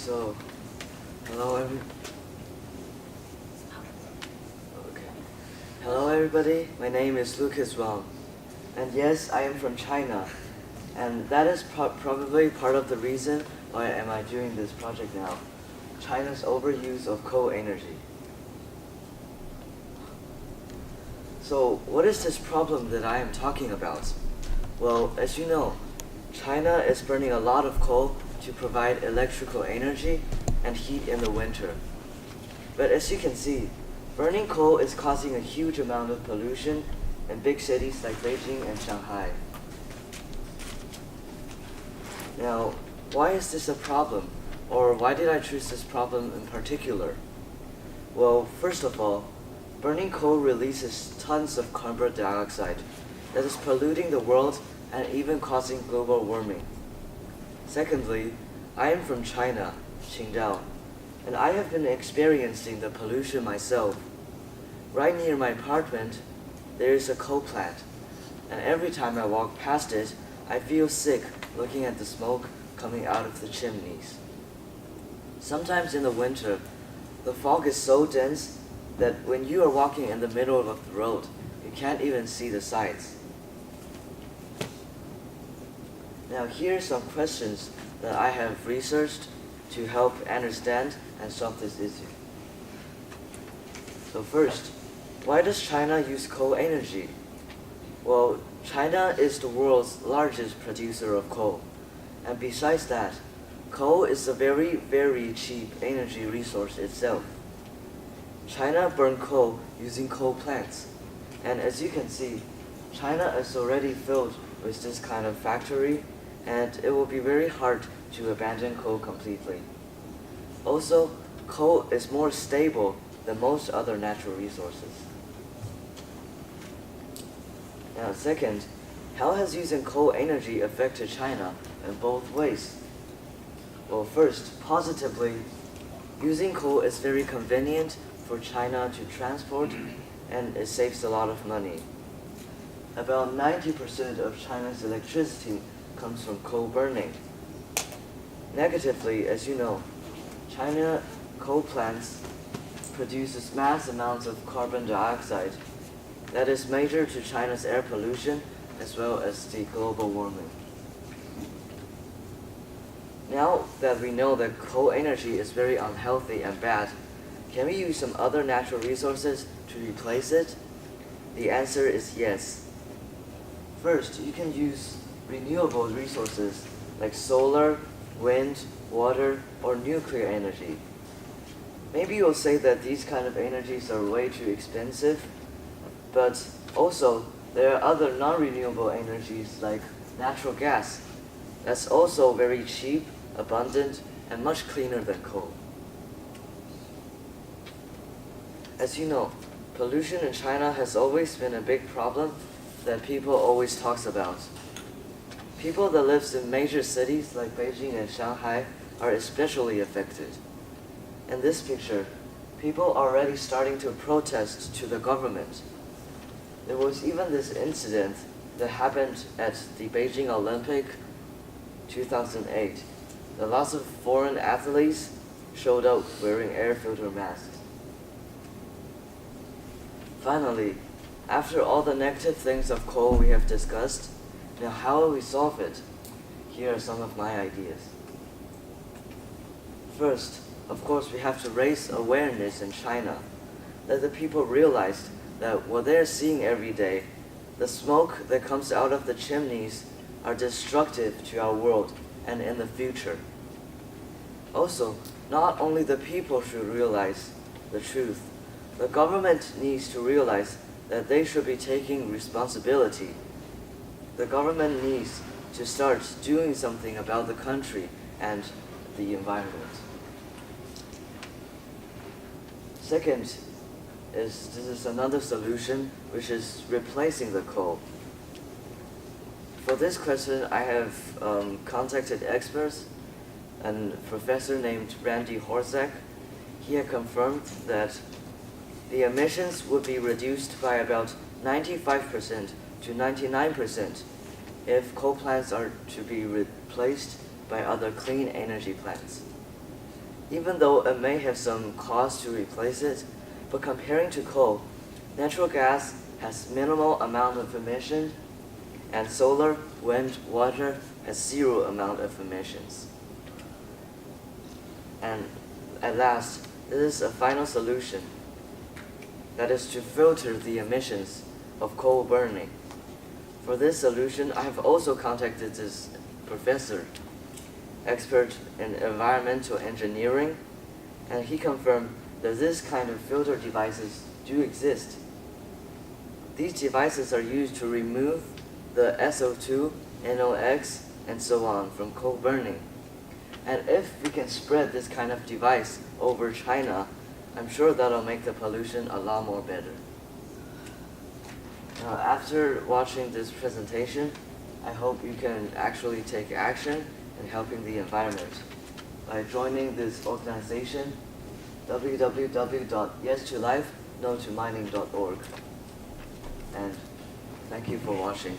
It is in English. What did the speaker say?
So, hello Hello everybody, my name is Lucas Wang. And yes, I am from China. And that is probably part of the reason why am I doing this project now. China's overuse of coal energy. So, what is this problem that I am talking about? Well, as you know, China is burning a lot of coal to provide electrical energy and heat in the winter. But as you can see, burning coal is causing a huge amount of pollution in big cities like Beijing and Shanghai. Now, why is this a problem? Or why did I choose this problem in particular? Well, first of all, burning coal releases tons of carbon dioxide that is polluting the world and even causing global warming. Secondly, I am from China, Qingdao, and I have been experiencing the pollution myself. Right near my apartment, there is a coal plant, and every time I walk past it, I feel sick looking at the smoke coming out of the chimneys. Sometimes in the winter, the fog is so dense that when you are walking in the middle of the road, you can't even see the sides. Now here are some questions that I have researched to help understand and solve this issue. So first, why does China use coal energy? Well, China is the world's largest producer of coal. And besides that, coal is a very, very cheap energy resource itself. China burns coal using coal plants. And as you can see, China is already filled with this kind of factory, and it will be very hard to abandon coal completely. Also, coal is more stable than most other natural resources. Now second, how has using coal energy affected China in both ways? Well, first, positively, using coal is very convenient for China to transport, and it saves a lot of money. About 90% of China's electricity comes from coal burning. Negatively, as you know, China coal plants produces mass amounts of carbon dioxide that is major to China's air pollution as well as the global warming. Now that we know that coal energy is very unhealthy and bad, can we use some other natural resources to replace it? The answer is yes. First, you can use renewable resources like solar, wind, water, or nuclear energy. Maybe you'll say that these kind of energies are way too expensive, but also there are other non-renewable energies like natural gas. That's also very cheap, abundant, and much cleaner than coal. As you know, pollution in China has always been a big problem that people always talk about. People that live in major cities like Beijing and Shanghai are especially affected. In this picture, people are already starting to protest to the government. There was even this incident that happened at the Beijing Olympic 2008. Lots of foreign athletes showed up wearing air filter masks. Finally, after all the negative things of coal we have discussed, now how will we solve it? Here are some of my ideas. First, of course, we have to raise awareness in China. Let the people realize that what they're seeing every day, the smoke that comes out of the chimneys, are destructive to our world and in the future. Also, not only the people should realize the truth, the government needs to realize that they should be taking responsibility. The government needs to start doing something about the country and the environment. Second, this is another solution, which is replacing the coal. For this question, I have contacted experts, and a professor named Randy Horzak. He had confirmed that the emissions would be reduced by about 95% to 99% if coal plants are to be replaced by other clean energy plants. even though it may have some cost to replace it, but comparing to coal, natural gas has minimal amount of emission, and solar, wind, water has zero amount of emissions. And at last, there is a final solution, that is to filter the emissions of coal burning. For this solution, I have also contacted this professor, expert in environmental engineering, and he confirmed that this kind of filter devices do exist. These devices are used to remove the SO2, NOx, and so on from coal burning. And if we can spread this kind of device over China, I'm sure that'll make the pollution a lot more better. Now, after watching this presentation, I hope you can actually take action in helping the environment by joining this organization, www.yes2life, no to mining.org. And thank you for watching.